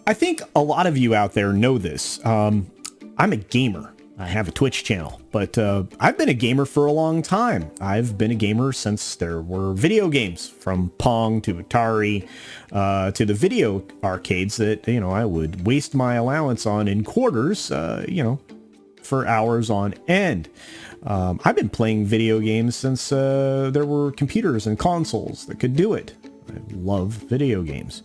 I think a lot of you out there know this. I'm a gamer. I have a Twitch channel, but I've been a gamer for a long time. I've been a gamer since there were video games, from Pong to Atari to the video arcades that, I would waste my allowance on in quarters, for hours on end. I've been playing video games since there were computers and consoles that could do it. I love video games.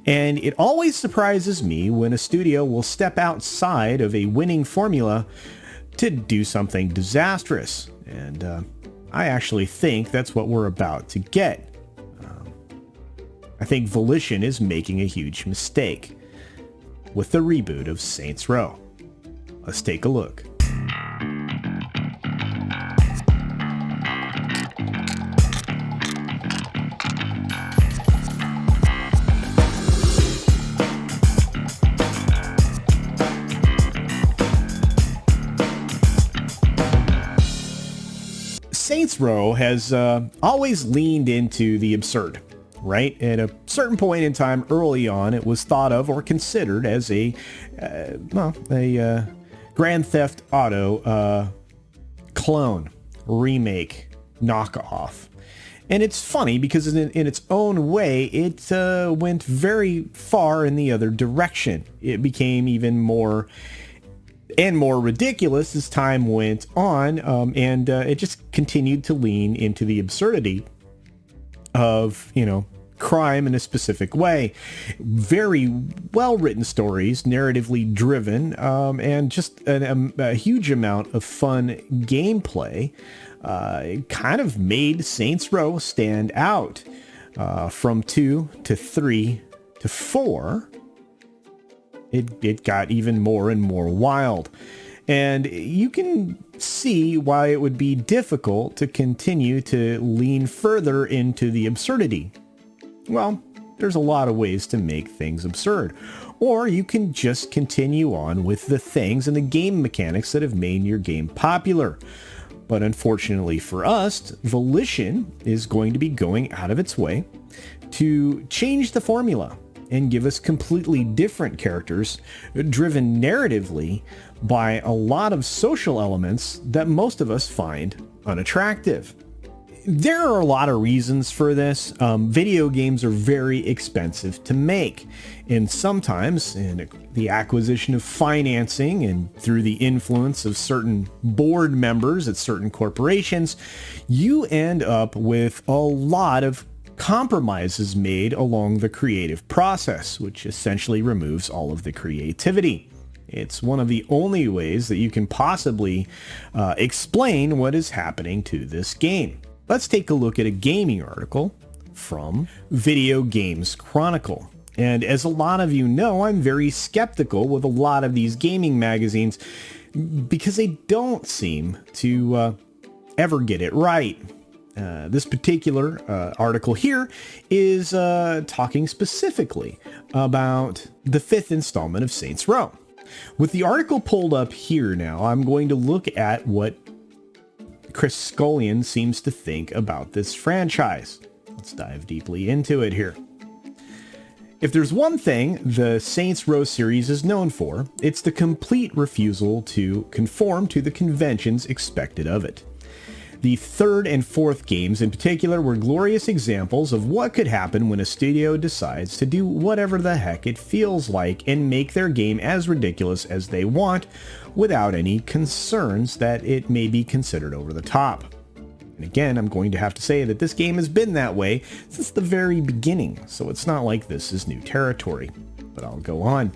And it always surprises me when a studio will step outside of a winning formula to do something disastrous. And I actually think that's what we're about to get. I think Volition is making a huge mistake with the reboot of Saints Row. Let's take a look. Saints Row has always leaned into the absurd, right? At a certain point in time early on, it was thought of or considered as a Grand Theft Auto clone, remake, knockoff. And it's funny because in its own way, it went very far in the other direction. It became even more and more ridiculous as time went on, and it just continued to lean into the absurdity of, crime in a specific way. Very well-written stories, narratively driven, and just a huge amount of fun gameplay. It kind of made Saints Row stand out. From 2 to 3 to 4, it got even more and more wild. And you can see why it would be difficult to continue to lean further into the absurdity. Well, there's a lot of ways to make things absurd. Or you can just continue on with the things and the game mechanics that have made your game popular. But unfortunately for us, Volition is going to be going out of its way to change the formula and give us completely different characters driven narratively by a lot of social elements that most of us find unattractive. There are a lot of reasons for this. Video games are very expensive to make, and sometimes in the acquisition of financing and through the influence of certain board members at certain corporations, you end up with a lot of compromises made along the creative process, which essentially removes all of the creativity. It's one of the only ways that you can possibly explain what is happening to this game. Let's take a look at a gaming article from Video Games Chronicle. And as a lot of you know, I'm very skeptical with a lot of these gaming magazines because they don't seem to ever get it right. This particular article here is talking specifically about the 5th installment of Saints Row. With the article pulled up here now, I'm going to look at what Chris Scullion seems to think about this franchise. Let's dive deeply into it here. If there's one thing the Saints Row series is known for, it's the complete refusal to conform to the conventions expected of it. The 3rd and 4th games in particular were glorious examples of what could happen when a studio decides to do whatever the heck it feels like and make their game as ridiculous as they want without any concerns that it may be considered over the top. And again, I'm going to have to say that this game has been that way since the very beginning, so it's not like this is new territory, but I'll go on.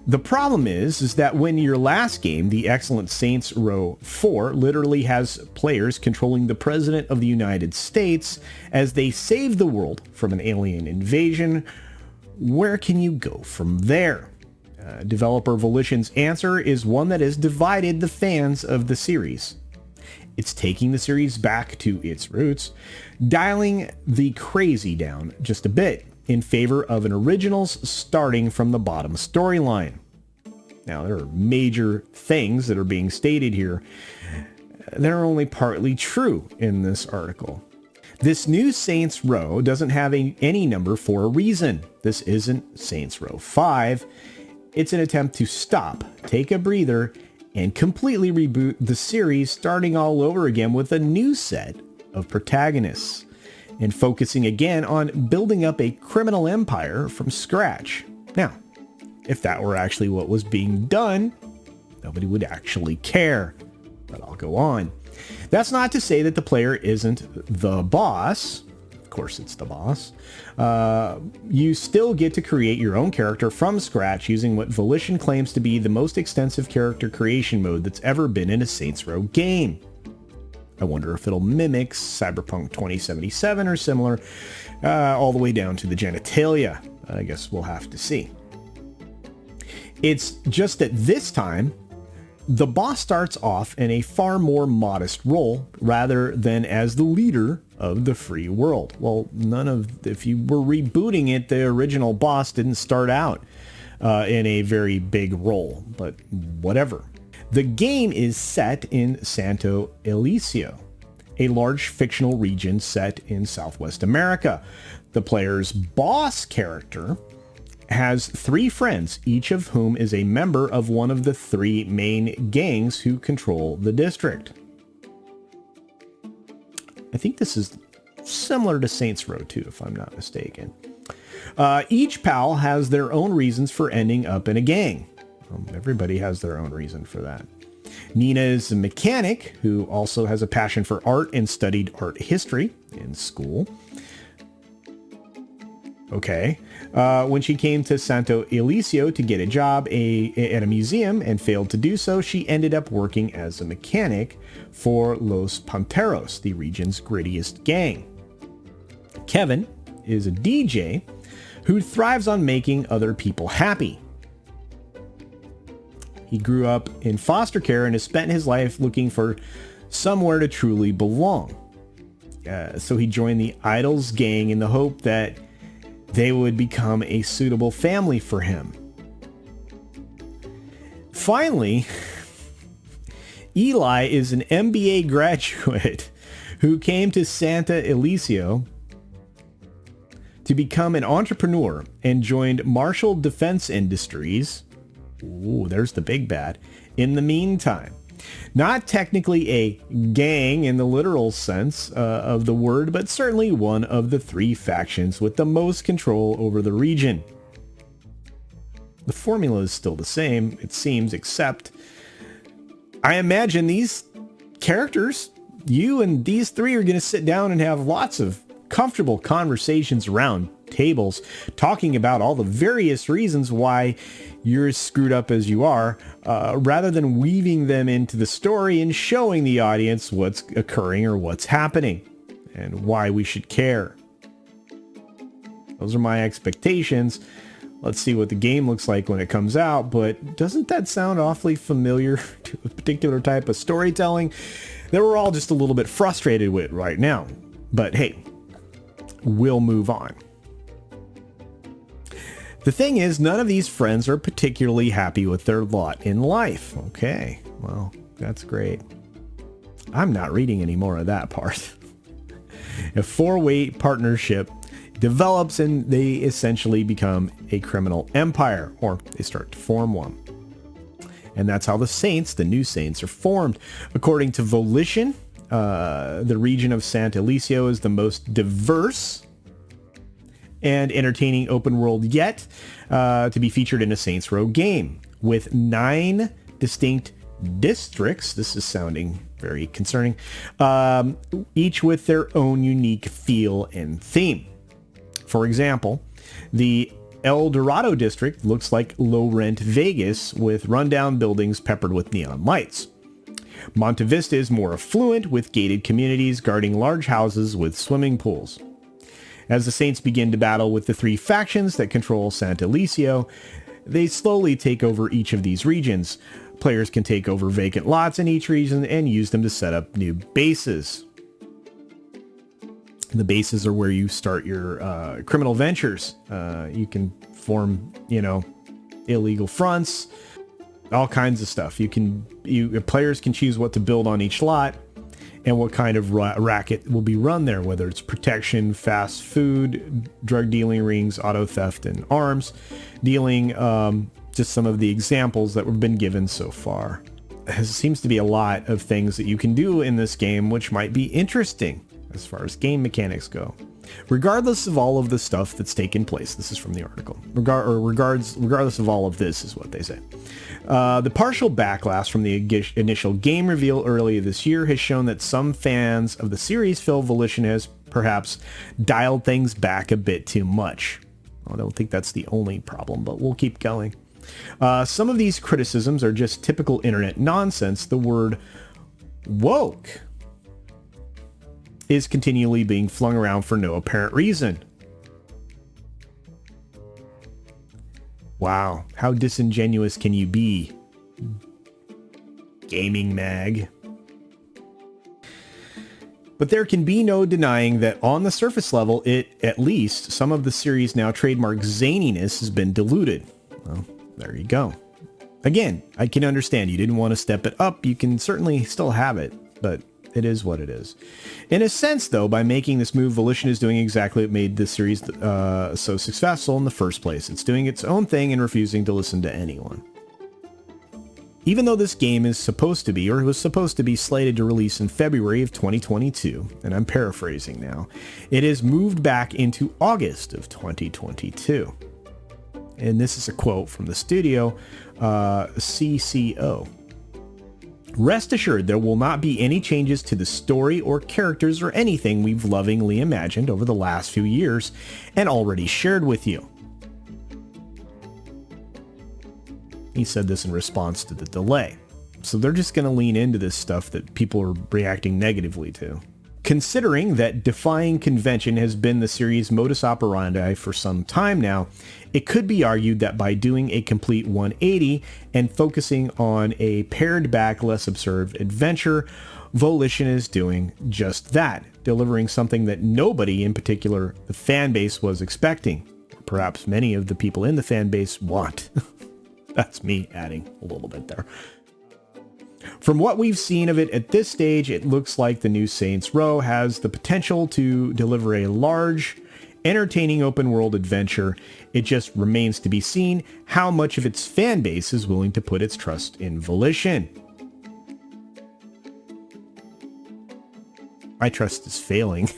The problem is that when your last game, the excellent Saints Row 4, literally has players controlling the President of the United States as they save the world from an alien invasion, where can you go from there? Developer Volition's answer is one that has divided the fans of the series. It's taking the series back to its roots, dialing the crazy down just a bit, in favor of an originals starting from the bottom storyline. Now, there are major things that are being stated here that are only partly true in this article. This new Saints Row doesn't have any number for a reason. This isn't Saints Row 5. It's an attempt to stop, take a breather, and completely reboot the series, starting all over again with a new set of protagonists, and focusing again on building up a criminal empire from scratch. Now, if that were actually what was being done, nobody would actually care. But I'll go on. That's not to say that the player isn't the boss. Of course it's the boss. You still get to create your own character from scratch using what Volition claims to be the most extensive character creation mode that's ever been in a Saints Row game. I wonder if it'll mimic Cyberpunk 2077 or similar, all the way down to the genitalia. I guess we'll have to see. It's just that this time, the boss starts off in a far more modest role rather than as the leader of the free world. Well, if you were rebooting it, the original boss didn't start out in a very big role, but whatever. The game is set in Santo Elysium, a large fictional region set in Southwest America. The player's boss character has 3 friends, each of whom is a member of one of the 3 main gangs who control the district. I think this is similar to Saints Row 2, if I'm not mistaken. Each pal has their own reasons for ending up in a gang. Everybody has their own reason for that. Nina is a mechanic who also has a passion for art and studied art history in school. Okay. When she came to Santo Elysium to get a job at a museum and failed to do so, she ended up working as a mechanic for Los Panteros, the region's grittiest gang. Kevin is a DJ who thrives on making other people happy. He grew up in foster care and has spent his life looking for somewhere to truly belong. So he joined the Idols gang in the hope that they would become a suitable family for him. Finally, Eli is an MBA graduate who came to Santa Elysium to become an entrepreneur and joined Marshall Defense Industries. Ooh, there's the big bad. In the meantime, not technically a gang in the literal sense of the word, but certainly one of the 3 factions with the most control over the region. The formula is still the same, it seems, except I imagine these characters, you and these 3 are going to sit down and have lots of comfortable conversations around tables, talking about all the various reasons why you're as screwed up as you are, rather than weaving them into the story and showing the audience what's occurring or what's happening and why we should care. Those are my expectations. Let's see what the game looks like when it comes out, but doesn't that sound awfully familiar to a particular type of storytelling that we're all just a little bit frustrated with right now? But hey, we'll move on. The thing is, none of these friends are particularly happy with their lot in life. Okay, well, that's great. I'm not reading any more of that part. A 4-way partnership develops and they essentially become a criminal empire, or they start to form one. And that's how the Saints, the new Saints, are formed. According to Volition, the region of Santa Elysium is the most diverse and entertaining open world yet to be featured in a Saints Row game, with 9 distinct districts. This is sounding very concerning, each with their own unique feel and theme. For example, the El Dorado district looks like low-rent Vegas with rundown buildings peppered with neon lights. Monte Vista is more affluent with gated communities guarding large houses with swimming pools. As the Saints begin to battle with the 3 factions that control Santa Elysium, they slowly take over each of these regions. Players can take over vacant lots in each region and use them to set up new bases. The bases are where you start your criminal ventures. You can form, illegal fronts, all kinds of stuff. Players can choose what to build on each lot, and what kind of racket will be run there, whether it's protection, fast food, drug dealing rings, auto theft, and arms dealing. Just some of the examples that have been given so far. There seems to be a lot of things that you can do in this game which might be interesting as far as game mechanics go. Regardless of all of the stuff that's taken place, this is from the article, regardless of all of this is what they say. The partial backlash from the initial game reveal earlier this year has shown that some fans of the series feel Volition has perhaps dialed things back a bit too much. I don't think that's the only problem, but we'll keep going. Some of these criticisms are just typical internet nonsense. The word woke is continually being flung around for no apparent reason. Wow, how disingenuous can you be, Gaming Mag? But there can be no denying that on the surface level, at least, some of the series' now trademark zaniness has been diluted. Well, there you go. Again, I can understand you didn't want to step it up. You can certainly still have it, but it is what it is. In a sense, though, by making this move, Volition is doing exactly what made this series so successful in the first place. It's doing its own thing and refusing to listen to anyone. Even though this game is supposed to be, or was supposed to be slated to release in February of 2022, and I'm paraphrasing now, it is moved back into August of 2022. And this is a quote from the studio, CCO. Rest assured, there will not be any changes to the story or characters or anything we've lovingly imagined over the last few years and already shared with you. He said this in response to the delay. So they're just going to lean into this stuff that people are reacting negatively to. Considering that defying convention has been the series' modus operandi for some time now, it could be argued that by doing a complete 180 and focusing on a pared back, less observed adventure, Volition is doing just that, delivering something that nobody, in particular the fan base, was expecting. Perhaps many of the people in the fan base want. That's me adding a little bit there. From what we've seen of it at this stage, it looks like the new Saints Row has the potential to deliver a large, entertaining open world adventure. It just remains to be seen how much of its fan base is willing to put its trust in Volition. My trust is failing.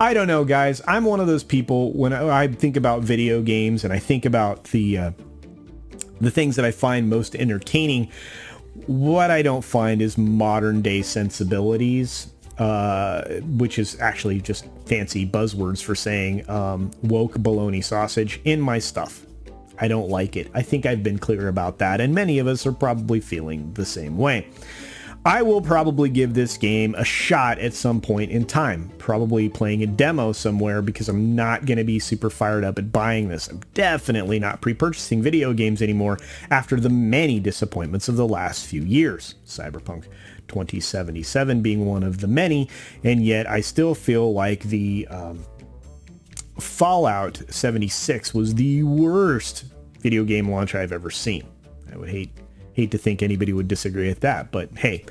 I don't know, guys. I'm one of those people when I think about video games and I think about the things that I find most entertaining. What I don't find is modern day sensibilities, which is actually just fancy buzzwords for saying woke bologna sausage in my stuff. I don't like it. I think I've been clear about that, and many of us are probably feeling the same way. I will probably give this game a shot at some point in time, probably playing a demo somewhere, because I'm not going to be super fired up at buying this. I'm definitely not pre-purchasing video games anymore after the many disappointments of the last few years. Cyberpunk 2077 being one of the many, and yet I still feel like the Fallout 76 was the worst video game launch I've ever seen. I would hate to think anybody would disagree with that, but hey,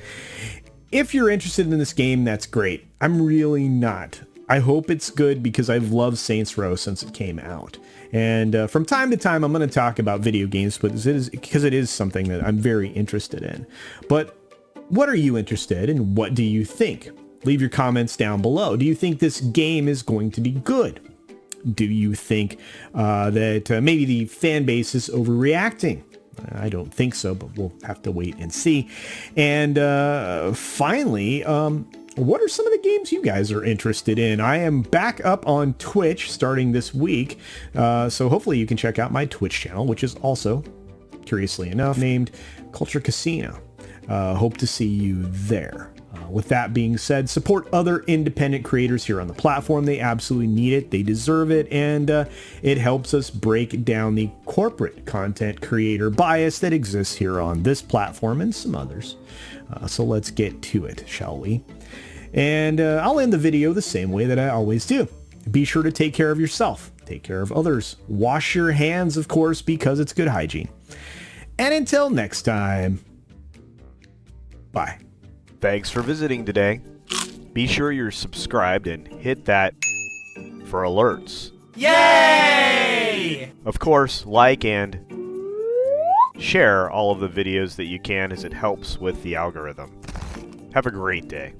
if you're interested in this game, that's great. I'm really not. I hope it's good because I've loved Saints Row since it came out. And from time to time, I'm going to talk about video games, but because it is something that I'm very interested in. But what are you interested in? What do you think? Leave your comments down below. Do you think this game is going to be good? Do you think that maybe the fan base is overreacting? I don't think so, but we'll have to wait and see. And finally, what are some of the games you guys are interested in? I am back up on Twitch starting this week, so hopefully you can check out my Twitch channel, which is also, curiously enough, named CultureCasino. Hope to see you there. With that being said, support other independent creators here on the platform. They absolutely need it. They deserve it. And it helps us break down the corporate content creator bias that exists here on this platform and some others. So let's get to it, shall we? And I'll end the video the same way that I always do. Be sure to take care of yourself. Take care of others. Wash your hands, of course, because it's good hygiene. And until next time, bye. Thanks for visiting today. Be sure you're subscribed and hit that for alerts. Yay! Of course, like and share all of the videos that you can, as it helps with the algorithm. Have a great day.